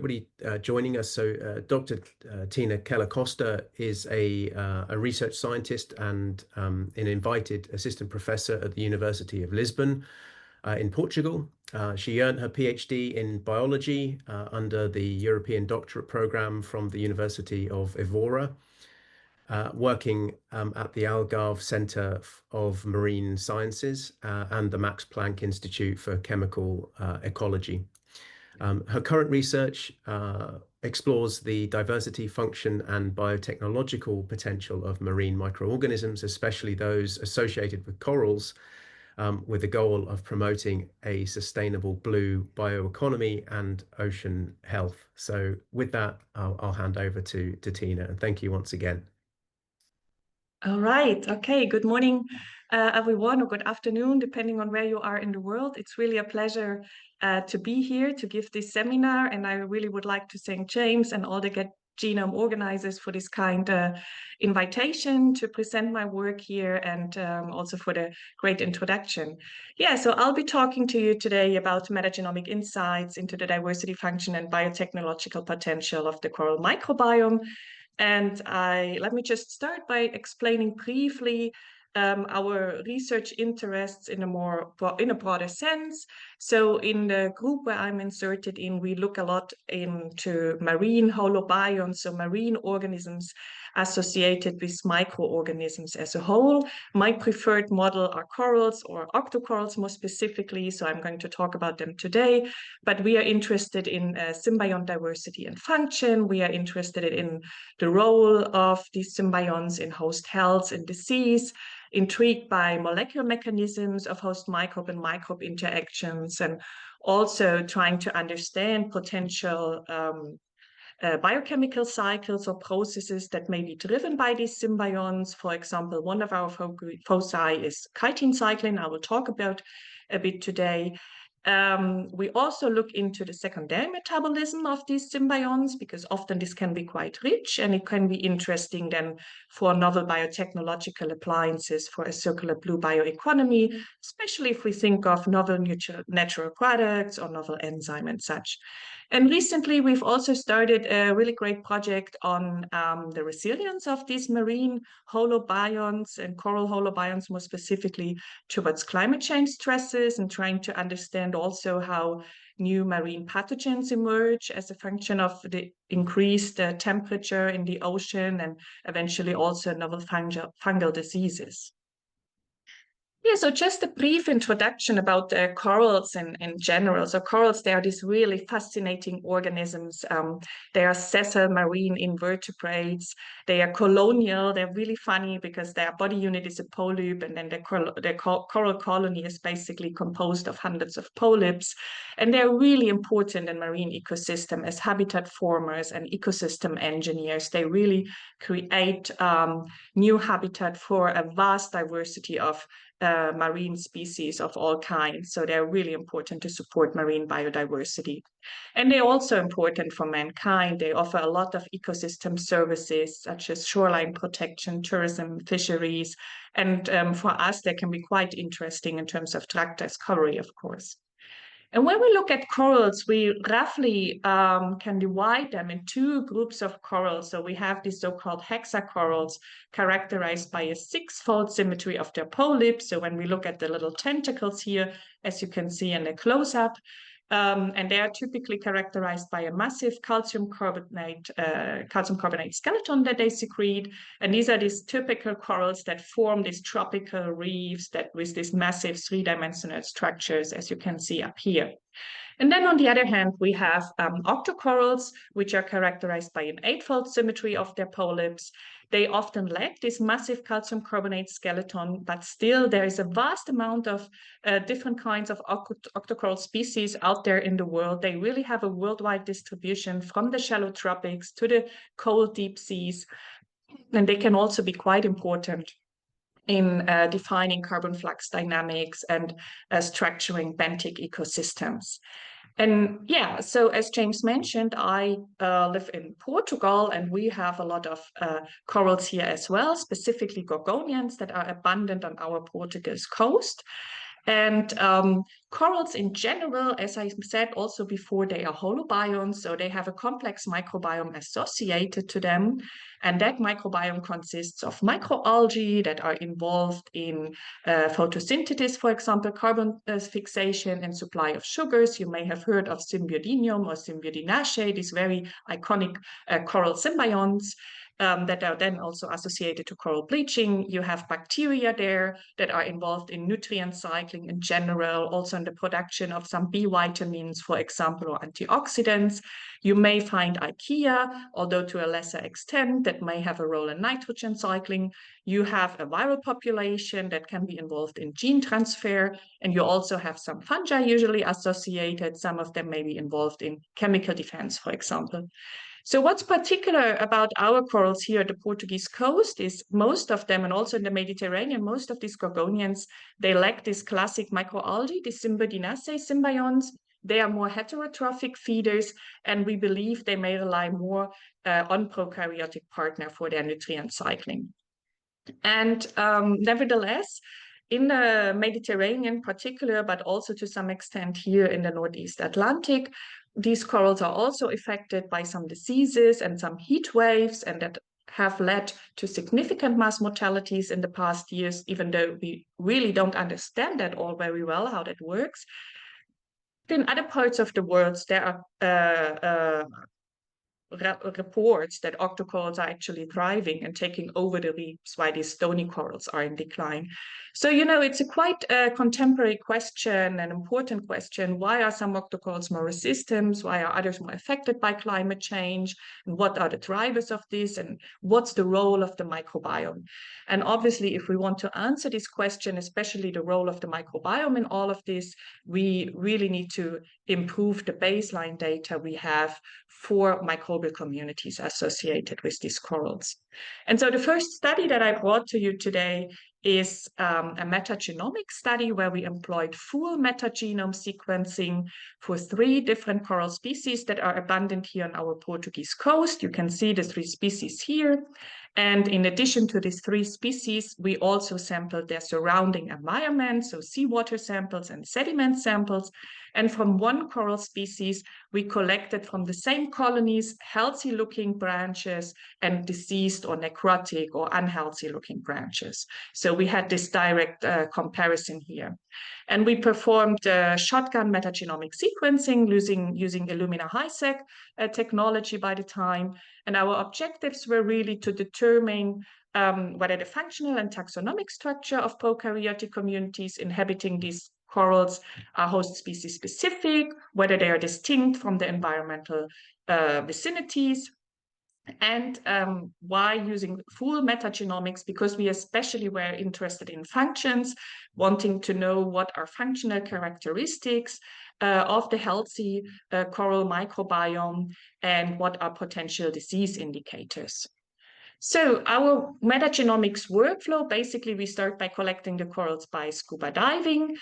everybody joining us. So Dr. Tina Keller-Costa is a research scientist and an invited assistant professor at the University of Lisbon in Portugal. She earned her PhD in biology under the European doctorate program from the University of Evora, working at the Algarve Centre of Marine Sciences and the Max Planck Institute for Chemical Ecology. Her current research explores the diversity, function, and biotechnological potential of marine microorganisms, especially those associated with corals, with the goal of promoting a sustainable blue bioeconomy and ocean health. So with that, I'll hand over to Tina, and thank you once again. All right. Okay. Good morning, everyone, or good afternoon, depending on where you are in the world. It's really a pleasure to be here to give this seminar. And I really would like to thank James and all the GetGenome organizers for this kind invitation to present my work here, and also for the great introduction. Yeah, so I'll be talking to you today about metagenomic insights into the diversity, function, and biotechnological potential of the coral microbiome. And let me just start by explaining briefly our research interests in a broader sense. So in the group where I'm inserted in, we look a lot into marine holobionts, so marine organisms associated with microorganisms as a whole. My preferred model are corals, or octocorals more specifically, so I'm going to talk about them today. But we are interested in symbiont diversity and function. We are interested in the role of these symbionts in host health and disease, intrigued by molecular mechanisms of host microbe and microbe interactions, and also trying to understand potential biochemical cycles or processes that may be driven by these symbionts. For example, one of our foci is chitin cycling. I will talk about a bit today. We also look into the secondary metabolism of these symbionts, because often this can be quite rich, and it can be interesting then for novel biotechnological appliances for a circular blue bioeconomy, especially if we think of novel natural products or novel enzyme and such. And recently, we've also started a really great project on the resilience of these marine holobionts and coral holobionts, more specifically towards climate change stresses, and trying to understand also how new marine pathogens emerge as a function of the increased temperature in the ocean, and eventually also novel fungal diseases. Yeah, so just a brief introduction about corals in general. So corals, they are these really fascinating organisms. They are sessile marine invertebrates. They are colonial. They're really funny because their body unit is a polyp, and then their coral colony is basically composed of hundreds of polyps. And they're really important in marine ecosystem as habitat formers and ecosystem engineers. They really create new habitat for a vast diversity of marine species of all kinds. So they're really important to support marine biodiversity. And they're also important for mankind. They offer a lot of ecosystem services, such as shoreline protection, tourism, fisheries. And for us, they can be quite interesting in terms of drug discovery, of course. And when we look at corals, we roughly can divide them in two groups of corals. So we have these so-called hexacorals, characterized by a six-fold symmetry of their polyps. So when we look at the little tentacles here, as you can see in the close-up, and they are typically characterized by a massive calcium carbonate skeleton that they secrete. And these are these typical corals that form these tropical reefs that with these massive three-dimensional structures, as you can see up here. And then on the other hand, we have octocorals, which are characterized by an eightfold symmetry of their polyps. They often lack this massive calcium carbonate skeleton, but still there is a vast amount of different kinds of octocoral species out there in the world. They really have a worldwide distribution from the shallow tropics to the cold deep seas. And they can also be quite important in defining carbon flux dynamics and structuring benthic ecosystems. And yeah, so as James mentioned, I live in Portugal, and we have a lot of corals here as well, specifically gorgonians that are abundant on our Portuguese coast. And corals in general, as I said also before, they are holobionts, so they have a complex microbiome associated to them. And that microbiome consists of microalgae that are involved in photosynthesis, for example, carbon fixation and supply of sugars. You may have heard of Symbiodinium or Symbiodinaceae, these very iconic coral symbionts. That are then also associated to coral bleaching. You have bacteria there that are involved in nutrient cycling in general, also in the production of some B vitamins, for example, or antioxidants. You may find archaea, although to a lesser extent, that may have a role in nitrogen cycling. You have a viral population that can be involved in gene transfer, and you also have some fungi usually associated. Some of them may be involved in chemical defense, for example. So what's particular about our corals here at the Portuguese coast is most of them, and also in the Mediterranean, most of these gorgonians, they lack this classic microalgae, the Symbiodinaceae symbionts. They are more heterotrophic feeders, and we believe they may rely more on prokaryotic partner for their nutrient cycling. And nevertheless, in the Mediterranean particular, but also to some extent here in the Northeast Atlantic, these corals are also affected by some diseases and some heat waves, and that have led to significant mass mortalities in the past years, even though we really don't understand that all very well, how that works. In other parts of the world, there are reports that octocorals are actually thriving and taking over the reefs while these stony corals are in decline. So, you know, it's a quite contemporary question, an important question. Why are some octocorals more resistant? Why are others more affected by climate change? And what are the drivers of this? And what's the role of the microbiome? And obviously, if we want to answer this question, especially the role of the microbiome in all of this, we really need to improve the baseline data we have for microbial communities associated with these corals. And so the first study that I brought to you today is a metagenomic study where we employed full metagenome sequencing for 3 different coral species that are abundant here on our Portuguese coast. You can see the 3 species here. And in addition to these 3 species, we also sampled their surrounding environment, so seawater samples and sediment samples. And from one coral species, we collected from the same colonies healthy-looking branches and diseased or necrotic or unhealthy-looking branches. So we had this direct comparison here. And we performed shotgun metagenomic sequencing using Illumina HiSeq technology by the time. And our objectives were really to determine whether the functional and taxonomic structure of prokaryotic communities inhabiting these corals are host species specific, whether they are distinct from the environmental vicinities, and why using full metagenomics, because we especially were interested in functions, wanting to know what are functional characteristics of the healthy coral microbiome and what are potential disease indicators. So our metagenomics workflow, basically we start by collecting the corals by scuba diving.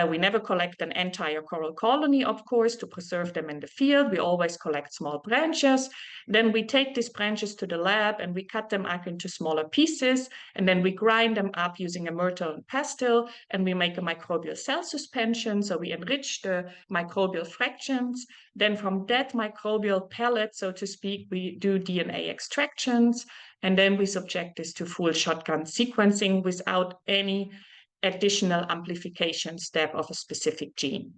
We never collect an entire coral colony, of course, to preserve them in the field. We always collect small branches. Then we take these branches to the lab and we cut them up into smaller pieces. And then we grind them up using a myrtle and pestle, and we make a microbial cell suspension. So we enrich the microbial fractions. Then from that microbial pellet, so to speak, we do DNA extractions. And then we subject this to full shotgun sequencing without any additional amplification step of a specific gene.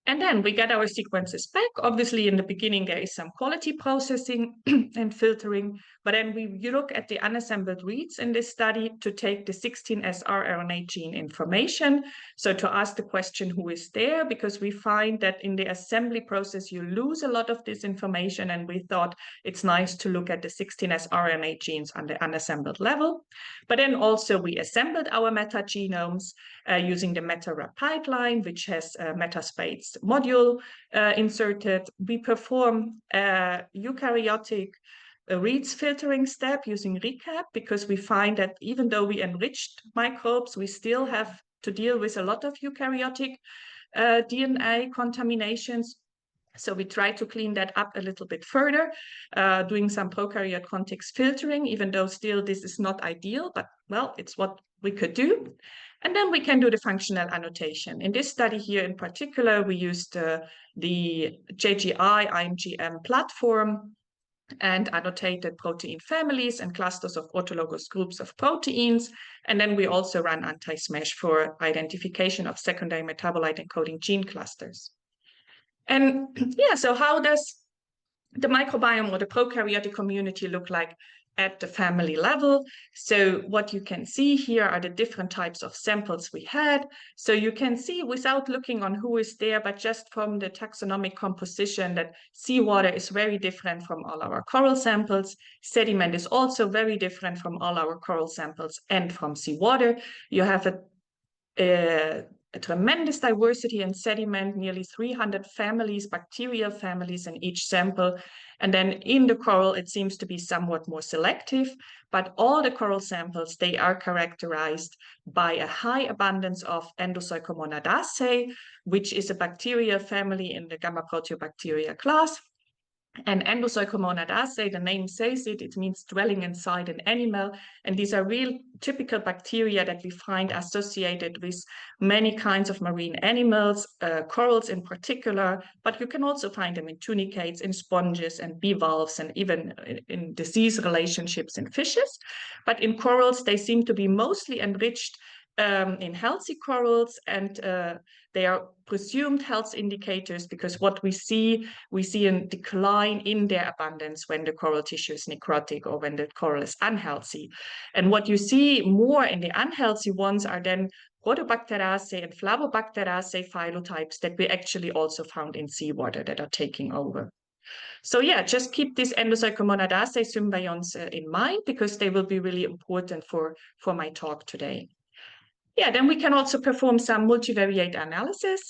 And then we get our sequences back. Obviously, in the beginning, there is some quality processing and filtering, but then you look at the unassembled reads in this study to take the 16S rRNA gene information. So to ask the question, who is there? Because we find that in the assembly process, you lose a lot of this information, and we thought it's nice to look at the 16S rRNA genes on the unassembled level. But then also we assembled our metagenomes using the meta-RAP pipeline, which has a metaspaced module inserted. We perform eukaryotic reads filtering step using ReCap, because we find that even though we enriched microbes, we still have to deal with a lot of eukaryotic DNA contaminations. So we try to clean that up a little bit further, doing some prokaryote context filtering, even though still this is not ideal, but well, it's what we could do. And then we can do the functional annotation. In this study here in particular, we used the JGI IMGM platform and annotated protein families and clusters of autologous groups of proteins. And then we also ran anti-smash for identification of secondary metabolite encoding gene clusters. And yeah, so how does the microbiome or the prokaryotic community look like at the family level? So what you can see here are the different types of samples we had. So you can see without looking on who is there, but just from the taxonomic composition, that seawater is very different from all our coral samples. Sediment is also very different from all our coral samples and from seawater. You have a tremendous diversity in sediment, nearly 300 families, bacterial families in each sample. And then in the coral, it seems to be somewhat more selective, but all the coral samples, they are characterized by a high abundance of Endocercomonadaceae, which is a bacterial family in the Gamma Proteobacteria class. And Endocercomonadaceae, the name says it, it means dwelling inside an animal. And these are real typical bacteria that we find associated with many kinds of marine animals, corals in particular, but you can also find them in tunicates, in sponges and bivalves, and even in disease relationships in fishes. But in corals, they seem to be mostly enriched in healthy corals, and they are presumed health indicators because what we see a decline in their abundance when the coral tissue is necrotic or when the coral is unhealthy. And what you see more in the unhealthy ones are then Rhodobacteriaceae and Flavobacteriaceae phylotypes that we actually also found in seawater that are taking over. So yeah, just keep these Endocercomonadaceae symbionts in mind because they will be really important for my talk today. Yeah, then we can also perform some multivariate analysis.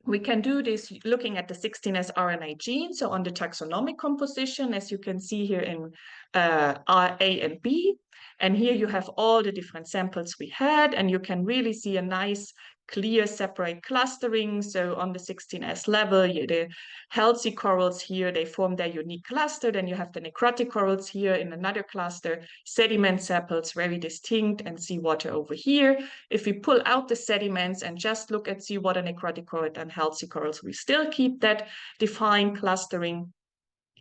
We can do this looking at the 16S RNA gene, so on the taxonomic composition, as you can see here in A and B. And here you have all the different samples we had, and you can really see a nice, clear, separate clustering. So on the 16S level, the healthy corals here, they form their unique cluster. Then you have the necrotic corals here in another cluster, sediment samples, very distinct, and seawater over here. If we pull out the sediments and just look at seawater, necrotic coral, and healthy corals, we still keep that defined clustering.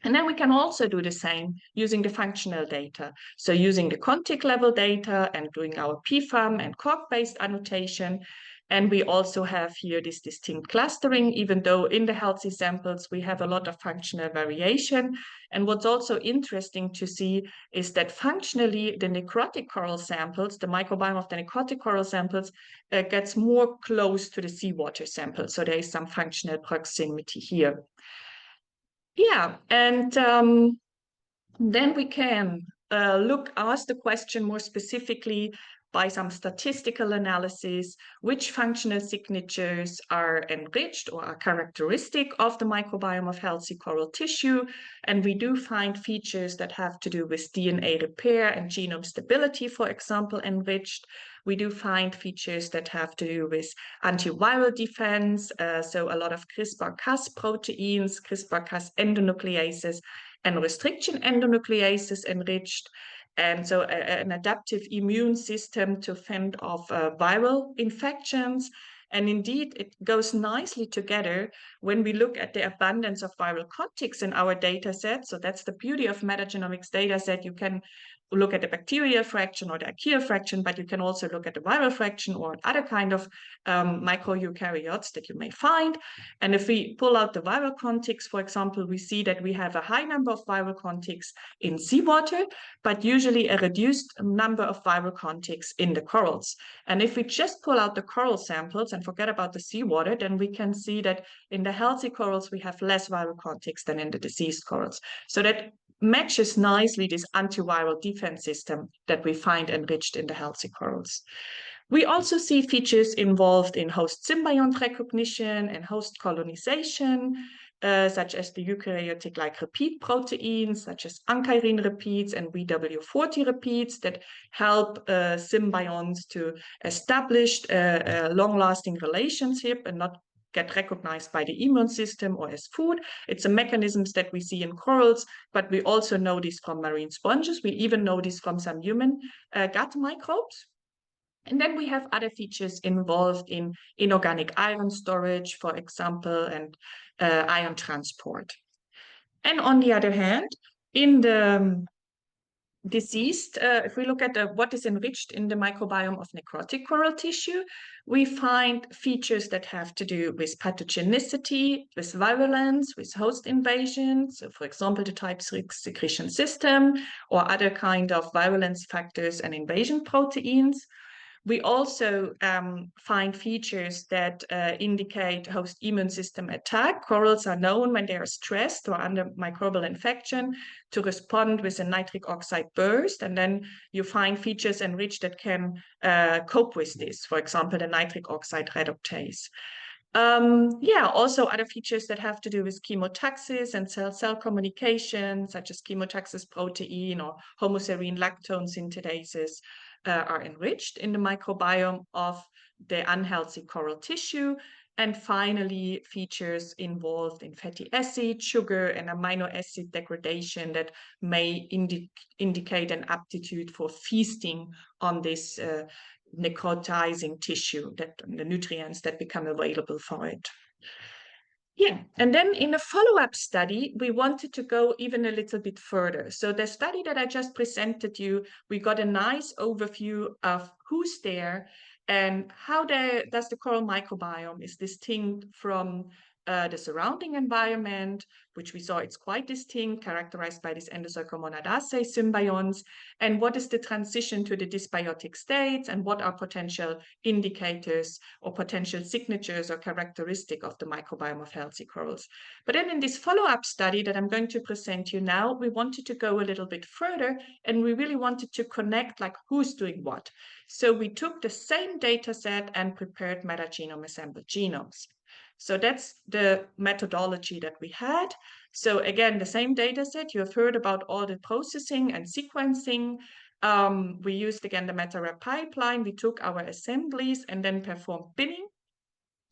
And then we can also do the same using the functional data. So using the contic level data and doing our PFAM and cork-based annotation. And we also have here this distinct clustering, even though in the healthy samples, we have a lot of functional variation. And what's also interesting to see is that functionally, the necrotic coral samples, the microbiome of the necrotic coral samples gets more close to the seawater sample. So there is some functional proximity here. Yeah, and then we can ask the question more specifically by some statistical analysis, which functional signatures are enriched or are characteristic of the microbiome of healthy coral tissue. And we do find features that have to do with DNA repair and genome stability, for example, enriched. We do find features that have to do with antiviral defense, so a lot of CRISPR-Cas proteins, CRISPR-Cas endonucleases, and restriction endonucleases enriched. And so an adaptive immune system to fend off viral infections. And indeed, it goes nicely together when we look at the abundance of viral contigs in our data set. So that's the beauty of metagenomics data set. You can look at the bacterial fraction or the archaeal fraction, but you can also look at the viral fraction or other kind of microeukaryotes that you may find. And if we pull out the viral contigs, for example, we see that we have a high number of viral contigs in seawater, but usually a reduced number of viral contigs in the corals. And if we just pull out the coral samples and forget about the seawater, then we can see that in the healthy corals, we have less viral contigs than in the diseased corals. So that matches nicely this antiviral defense system that we find enriched in the healthy corals. We also see features involved in host symbiont recognition and host colonization, such as the eukaryotic-like repeat proteins, such as ankyrin repeats and VW40 repeats that help symbionts to establish a long-lasting relationship and not get recognized by the immune system or as food. It's a mechanisms that we see in corals, but we also know this from marine sponges. We even know this from some human gut microbes. And then we have other features involved in inorganic iron storage, for example, and ion transport. And on the other hand, in the deceased, if we look at what is enriched in the microbiome of necrotic coral tissue, we find features that have to do with pathogenicity, with virulence, with host invasion. So for example, the type 6 secretion system or other kind of virulence factors and invasion proteins. We also find features that indicate host immune system attack. Corals are known when they are stressed or under microbial infection to respond with a nitric oxide burst. And then you find features enriched that can cope with this, for example, the nitric oxide reductase. Also other features that have to do with chemotaxis and cell-cell communication, such as chemotaxis protein or homoserine lactone synthetases, are enriched in the microbiome of the unhealthy coral tissue. And finally, features involved in fatty acid, sugar, and amino acid degradation that may indicate an aptitude for feasting on this necrotizing tissue, that the nutrients that become available for it. Yeah, and then in a follow-up study, we wanted to go even a little bit further. So the study that I just presented you, we got a nice overview of who's there and how does the coral microbiome is distinct from the surrounding environment, which we saw it's quite distinct, characterized by these Endosarcomonadaceae symbionts, and what is the transition to the dysbiotic states, and what are potential indicators or potential signatures or characteristic of the microbiome of healthy corals. But then in this follow-up study that I'm going to present you now, we wanted to go a little bit further, and we really wanted to connect like who's doing what. So we took the same data set and prepared metagenome assembled genomes. So that's the methodology that we had. So again, the same data set, you have heard about all the processing and sequencing. We used again the MetaRep pipeline. We took our assemblies and then performed binning.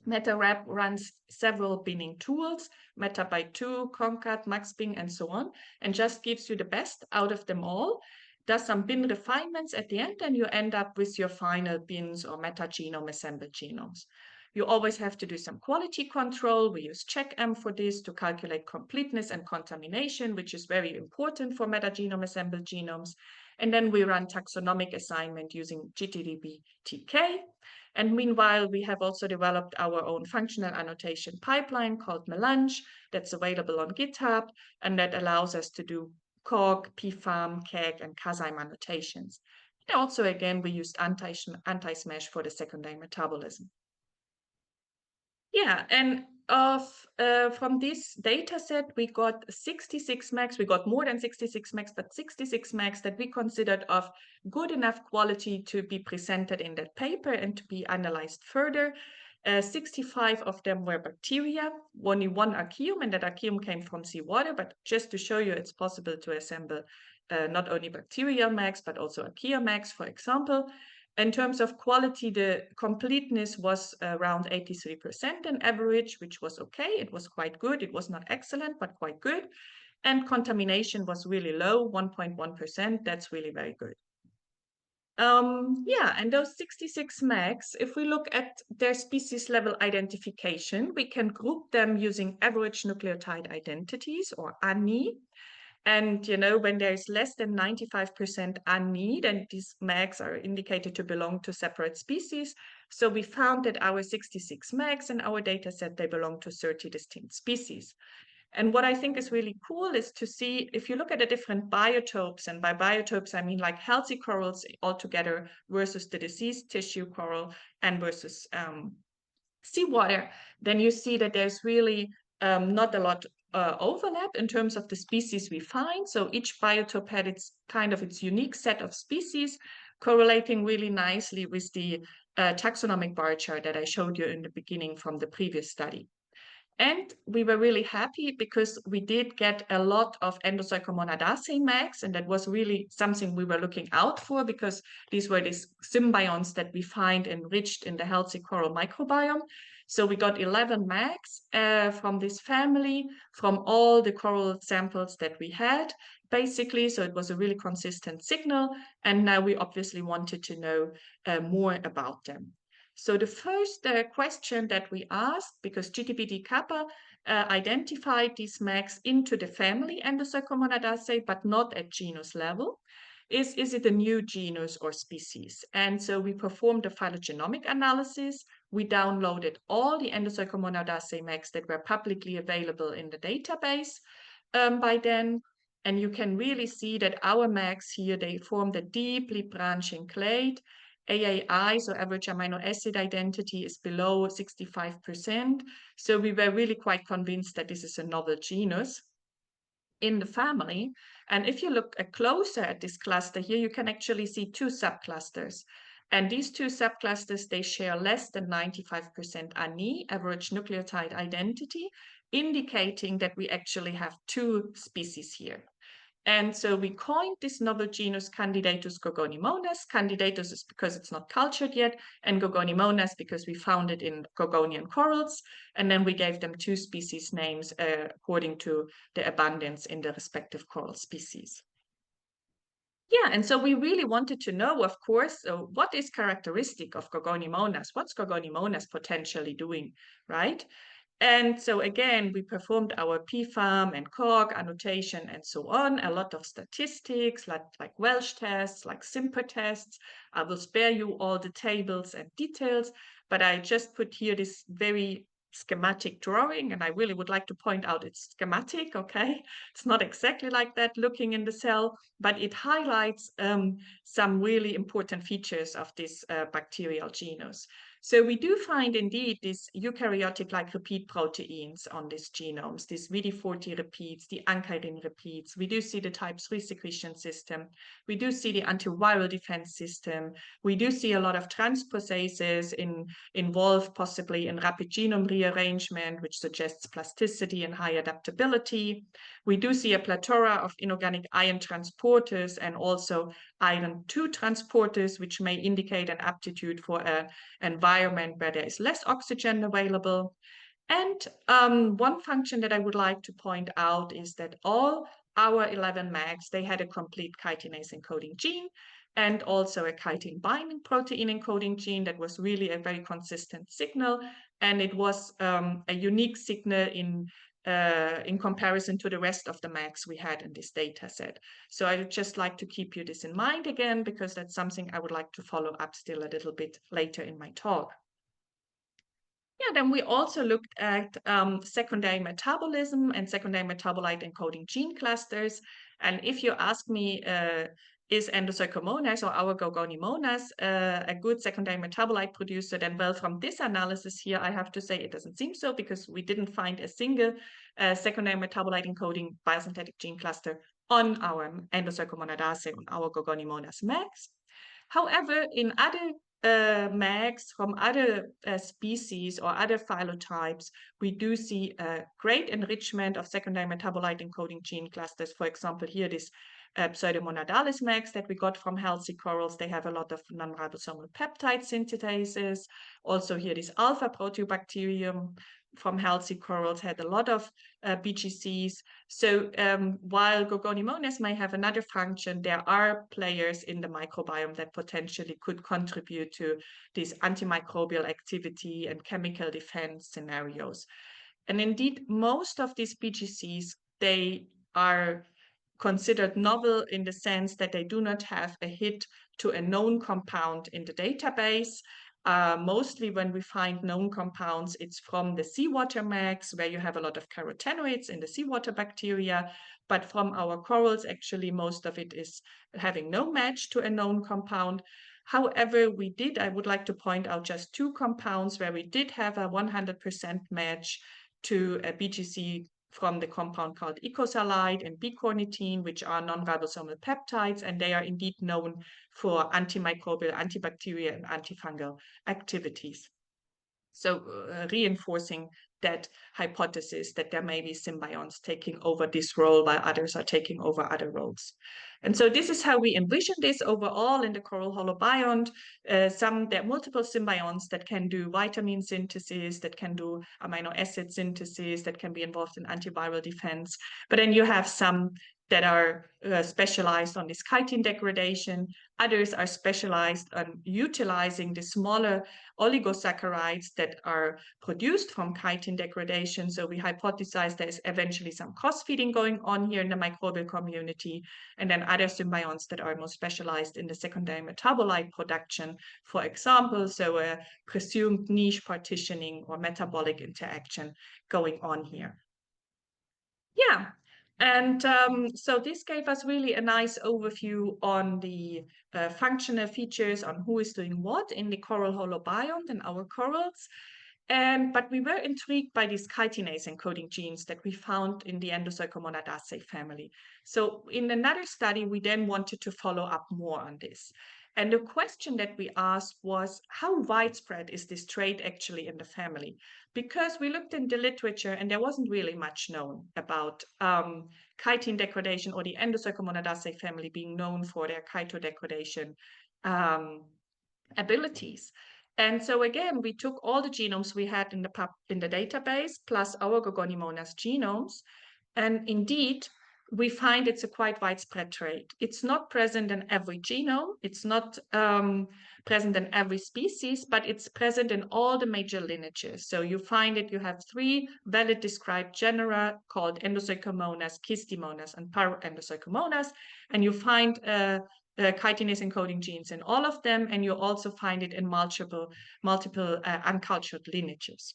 MetaRep runs several binning tools, MetaBite2, Concat, MaxBing, and so on, and just gives you the best out of them all. Does some bin refinements at the end, and you end up with your final bins or metagenome assembled genomes. You always have to do some quality control. We use CheckM for this to calculate completeness and contamination, which is very important for metagenome assembled genomes. And then we run taxonomic assignment using GTDB-TK. And meanwhile, we have also developed our own functional annotation pipeline called Melange that's available on GitHub, and that allows us to do COG, PFAM, KEG, and CASIME annotations. And also, again, we used anti-smash for the secondary metabolism. Yeah, and from this data set, we got 66 max. We got more than 66 max, but 66 max that we considered of good enough quality to be presented in that paper and to be analyzed further. 65 of them were bacteria, only one archaeum, and that archaeum came from seawater. But just to show you, it's possible to assemble not only bacterial max, but also archaea max, for example. In terms of quality, the completeness was around 83% on average, which was okay. It was quite good. It was not excellent, but quite good. And contamination was really low, 1.1%. That's really very good. And those 66 mags, if we look at their species level identification, we can group them using average nucleotide identities, or ANI. And, you know, when there is less than 95% ANI, then these mags are indicated to belong to separate species. So we found that our 66 mags in our data set, they belong to 30 distinct species. And what I think is really cool is to see, if you look at the different biotopes, and by biotopes, I mean like healthy corals altogether versus the diseased tissue coral and versus seawater, then you see that there's really not a lot overlap in terms of the species we find. So each biotope had its unique set of species, correlating really nicely with the taxonomic bar chart that I showed you in the beginning from the previous study. And we were really happy because we did get a lot of Endosarcomonadaceae mags, and that was really something we were looking out for, because these were these symbionts that we find enriched in the healthy coral microbiome. So we got 11 mags from this family, from all the coral samples that we had, basically. So it was a really consistent signal. And now we obviously wanted to know more about them. So the first question that we asked, because GTPD Kappa identified these mags into the family Endocercomonadaceae, but not at genus level, is it a new genus or species? And so we performed a phylogenomic analysis. We downloaded all the Endocercomonadaceae mags that were publicly available in the database by then. And you can really see that our mags here, they formed a deeply branching clade. AAI, so average amino acid identity, is below 65%. So we were really quite convinced that this is a novel genus in the family. And if you look closer at this cluster here, you can actually see two subclusters. And these two subclusters, they share less than 95% ANI, average nucleotide identity, indicating that we actually have two species here. And so we coined this novel genus Candidatus gorgonimonas. Candidatus is because it's not cultured yet, and gorgonimonas because we found it in gorgonian corals. And then we gave them two species names according to the abundance in the respective coral species. Yeah, and so we really wanted to know, of course, what is characteristic of gorgonimonas? What's gorgonimonas potentially doing, right? And so again, we performed our PFAM and COG annotation and so on, a lot of statistics like Welsh tests, like SIMPER tests. I will spare you all the tables and details, but I just put here this very schematic drawing, and I really would like to point out it's schematic, okay? It's not exactly like that looking in the cell, but it highlights some really important features of this bacterial genus. So we do find indeed these eukaryotic-like repeat proteins on these genomes, these VD40 repeats, the ankyrin repeats. We do see the type 3 secretion system. We do see the antiviral defense system. We do see a lot of transposases involved possibly in rapid genome rearrangement, which suggests plasticity and high adaptability. We do see a plethora of inorganic ion transporters and also iron 2 transporters, which may indicate an aptitude for an environment where there is less oxygen available. And one function that I would like to point out is that all our 11 mags, they had a complete chitinase encoding gene and also a chitin binding protein encoding gene that was really a very consistent signal. And it was a unique signal in comparison to the rest of the mags we had in this data set. So I would just like to keep you this in mind again, because that's something I would like to follow up still a little bit later in my talk. Yeah, then we also looked at secondary metabolism and secondary metabolite encoding gene clusters. And if you ask me, is Endocercomonas or our gorgonimonas a good secondary metabolite producer, then well, from this analysis here, I have to say it doesn't seem so, because we didn't find a single secondary metabolite encoding biosynthetic gene cluster on our Endocercomonadaceae, on our gorgonimonas mags. However, in other mags from other species or other phylotypes, we do see a great enrichment of secondary metabolite encoding gene clusters. For example, here this Pseudomonadalis mags that we got from healthy corals, they have a lot of non-ribosomal peptide synthetases. Also here this alpha proteobacterium from healthy corals had a lot of BGCs. So while gorgonimonas may have another function, there are players in the microbiome that potentially could contribute to this antimicrobial activity and chemical defense scenarios. And indeed, most of these BGCs, they are considered novel in the sense that they do not have a hit to a known compound in the database. Mostly when we find known compounds, it's from the seawater mags, where you have a lot of carotenoids in the seawater bacteria. But from our corals, actually, most of it is having no match to a known compound. However, I would like to point out just two compounds where we did have a 100% match to a BGC from the compound called ecosalide and bicornitine, which are non-ribosomal peptides, and they are indeed known for antimicrobial, antibacterial, and antifungal activities. So reinforcing that hypothesis that there may be symbionts taking over this role while others are taking over other roles. And so this is how we envision this overall in the coral holobiont. There are multiple symbionts that can do vitamin synthesis, that can do amino acid synthesis, that can be involved in antiviral defense. But then you have some that are specialized on this chitin degradation. Others are specialized on utilizing the smaller oligosaccharides that are produced from chitin degradation. So we hypothesize there is eventually some cross-feeding going on here in the microbial community. And then other symbionts that are more specialized in the secondary metabolite production, for example, so a presumed niche partitioning or metabolic interaction going on here. Yeah. And so this gave us really a nice overview on the functional features on who is doing what in the coral holobiont and our corals. But we were intrigued by these chitinase encoding genes that we found in the Endocercomonadaceae family. So in another study, we then wanted to follow up more on this. And the question that we asked was, how widespread is this trait actually in the family? Because we looked in the literature and there wasn't really much known about chitin degradation or the Endocercomonadaceae family being known for their chitodegradation abilities. And so again, we took all the genomes we had in the database plus our Gorgonimonas genomes, and indeed, we find it's a quite widespread trait. It's not present in every genome, it's not present in every species, but it's present in all the major lineages. So you find it, you have 3 valid described genera called Endocercomonas, Chistimonas, and Paroendocercomonas, and you find chitinase encoding genes in all of them, and you also find it in multiple uncultured lineages.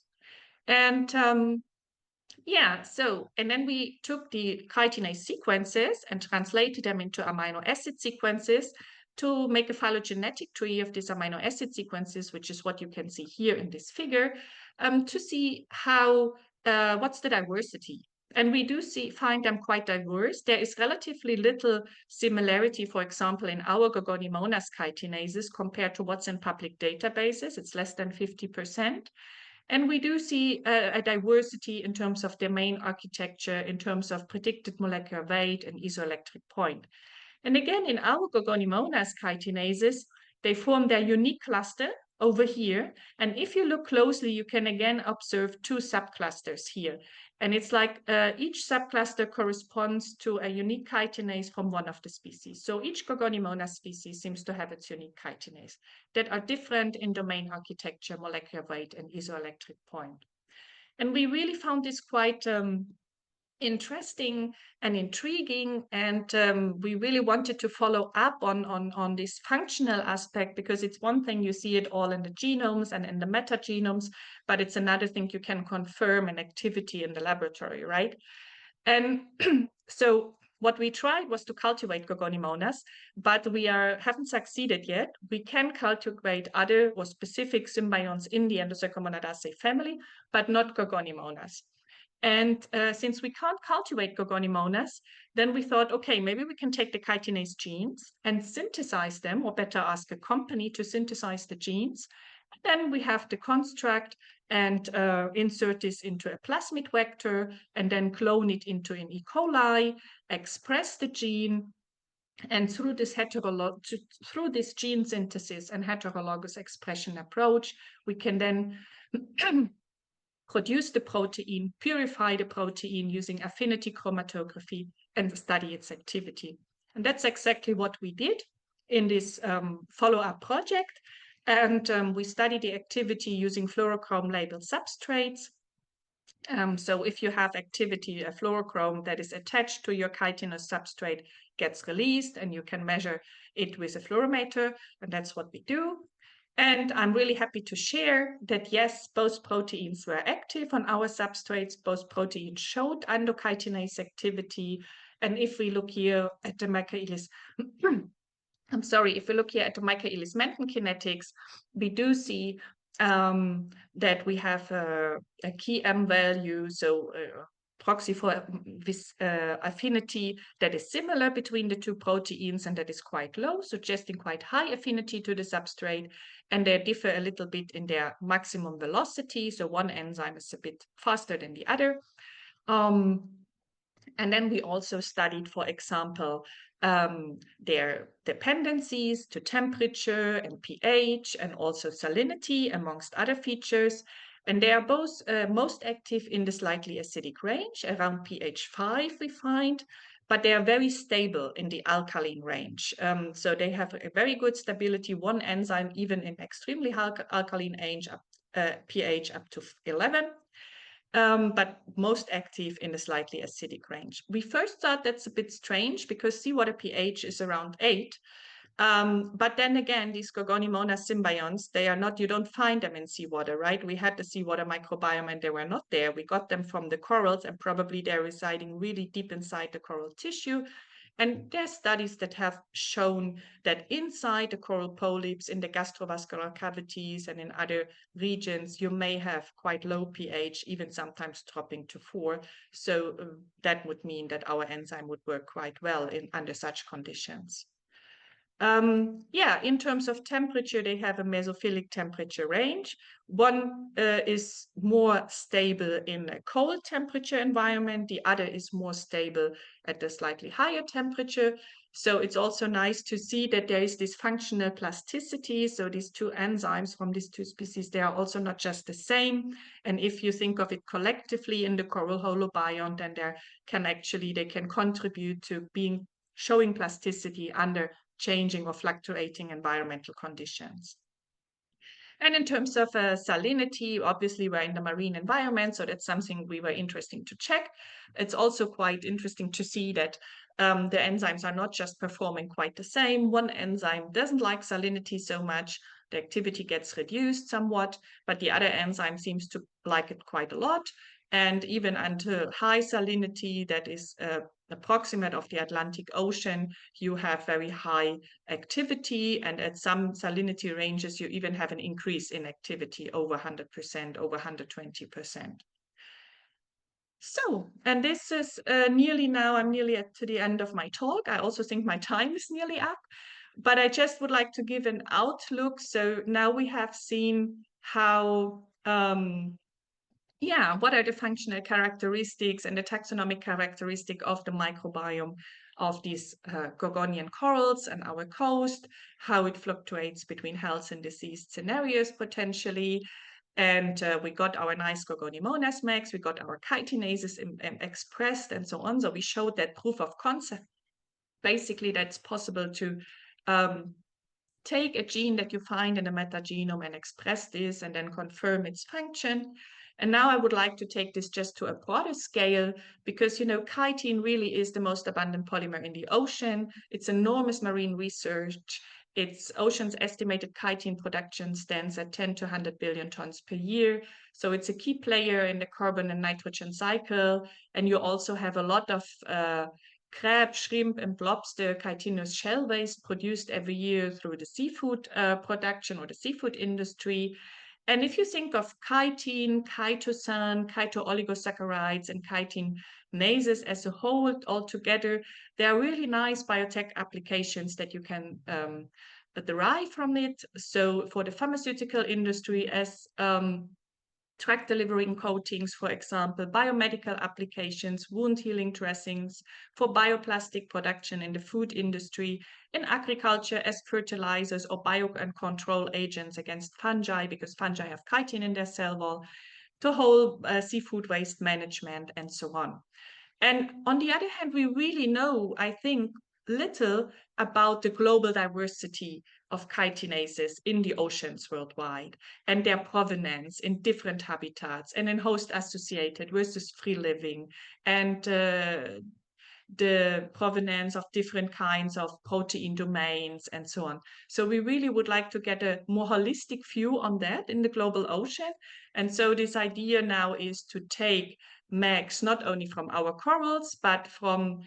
And and then we took the chitinase sequences and translated them into amino acid sequences to make a phylogenetic tree of these amino acid sequences, which is what you can see here in this figure, to see how what's the diversity. And we do find them quite diverse. There is relatively little similarity, for example, in our Gorgonimonas chitinases compared to what's in public databases. It's less than 50%. And we do see a diversity in terms of domain architecture, in terms of predicted molecular weight and isoelectric point. And again, in our Gorgonimonas chitinases, they form their unique cluster over here. And if you look closely, you can again observe 2 subclusters here. And it's like each subcluster corresponds to a unique chitinase from one of the species. So each Gorgonimonas species seems to have its unique chitinase that are different in domain architecture, molecular weight, and isoelectric point. And we really found this quite interesting and intriguing, and we really wanted to follow up on this functional aspect, because it's one thing you see it all in the genomes and in the metagenomes, but it's another thing you can confirm an activity in the laboratory, right? And so what we tried was to cultivate Gorgonimonas, but we haven't succeeded yet. We can cultivate other or specific symbionts in the Endocercomonadaceae family, but not Gorgonimonas. And since we can't cultivate Gorgonimonas, then we thought, okay, maybe we can take the chitinase genes and synthesize them, or better ask a company to synthesize the genes. Then we have the construct and insert this into a plasmid vector and then clone it into an E. coli, express the gene, and through this gene synthesis and heterologous expression approach, we can then produce the protein, purify the protein using affinity chromatography, and study its activity. And that's exactly what we did in this follow-up project. And we studied the activity using fluorochrome labeled substrates. So if you have activity, a fluorochrome that is attached to your chitinous substrate gets released, and you can measure it with a fluorometer, and that's what we do. And I'm really happy to share that, yes, both proteins were active on our substrates. Both proteins showed endochitinase activity. And if we look here at the Michaelis, if we look here at the Michaelis-Menten kinetics, we do see that we have a key M value, so proxy for this affinity that is similar between the two proteins and that is quite low, suggesting quite high affinity to the substrate. And they differ a little bit in their maximum velocity. So one enzyme is a bit faster than the other. And then we also studied, for example, their dependencies to temperature and pH and also salinity, amongst other features. And they are both most active in the slightly acidic range, around pH 5 we find, but they are very stable in the alkaline range. So they have a very good stability, one enzyme even in extremely alkaline pH up to 11. But most active in the slightly acidic range. We first thought that's a bit strange because seawater pH is around 8. But then again, these Gorgoniomonas symbionts, they are not, you don't find them in seawater, right? We had the seawater microbiome and they were not there. We got them from the corals and probably they're residing really deep inside the coral tissue. And there are studies that have shown that inside the coral polyps, in the gastrovascular cavities and in other regions, you may have quite low pH, even sometimes dropping to 4. So that would mean that our enzyme would work quite well under such conditions. In terms of temperature, they have a mesophilic temperature range. One is more stable in a cold temperature environment. The other is more stable at a slightly higher temperature. So it's also nice to see that there is this functional plasticity. So these two enzymes from these two species, they are also not just the same. And if you think of it collectively in the coral holobiont, then they can contribute to showing plasticity under changing or fluctuating environmental conditions. And in terms of salinity, obviously we're in the marine environment, so that's something we were interesting to check. It's also quite interesting to see that the enzymes are not just performing quite the same. One enzyme doesn't like salinity so much, the activity gets reduced somewhat, but the other enzyme seems to like it quite a lot. And even until high salinity, that is approximate of the Atlantic Ocean, you have very high activity, and at some salinity ranges, you even have an increase in activity over 100%, over 120%. So, and this is I'm nearly to the end of my talk. I also think my time is nearly up, but I just would like to give an outlook. So now we have seen how what are the functional characteristics and the taxonomic characteristic of the microbiome of these Gorgonian corals and our coast, how it fluctuates between health and disease scenarios potentially. And we got our nice Gorgoniomonas max, we got our chitinases expressed and so on. So we showed that proof of concept. Basically, that's possible to take a gene that you find in a metagenome and express this and then confirm its function. And now I would like to take this just to a broader scale because, chitin really is the most abundant polymer in the ocean. It's enormous marine research. Its ocean's estimated chitin production stands at 10 to 100 billion tons per year. So it's a key player in the carbon and nitrogen cycle. And you also have a lot of crab, shrimp, and lobster chitinous shell waste produced every year through the seafood production or the seafood industry. And if you think of chitin, chitosan, chitooligosaccharides, and chitinases as a whole altogether, they are really nice biotech applications that you can derive from it. So for the pharmaceutical industry, as drug delivering coatings, for example, biomedical applications, wound healing dressings, for bioplastic production in the food industry, in agriculture as fertilizers or bio and control agents against fungi, because fungi have chitin in their cell wall, to whole seafood waste management, and so on. And on the other hand, we really know, I think, little about the global diversity of chitinases in the oceans worldwide and their provenance in different habitats and in host associated versus free living and the provenance of different kinds of protein domains and so on. So we really would like to get a more holistic view on that in the global ocean. And so this idea now is to take MAGs, not only from our corals, but from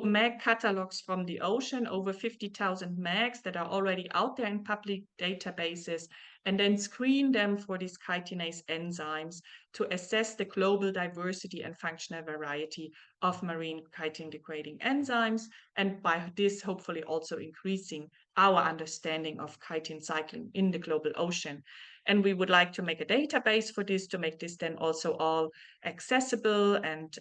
MAG catalogs from the ocean, over 50,000 MAGs that are already out there in public databases, and then screen them for these chitinase enzymes to assess the global diversity and functional variety of marine chitin-degrading enzymes, and by this hopefully also increasing our understanding of chitin cycling in the global ocean. And we would like to make a database for this, to make this then also all accessible and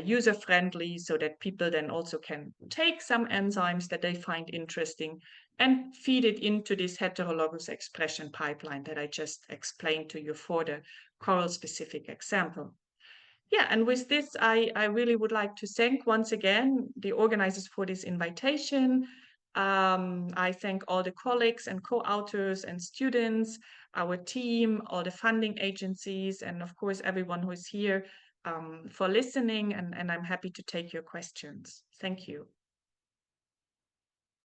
user-friendly, so that people then also can take some enzymes that they find interesting and feed it into this heterologous expression pipeline that I just explained to you for the coral-specific example. Yeah, and with this, I really would like to thank once again the organizers for this invitation. I thank all the colleagues and co-authors and students, our team, all the funding agencies, and of course, everyone who is here for listening, and I'm happy to take your questions. Thank you.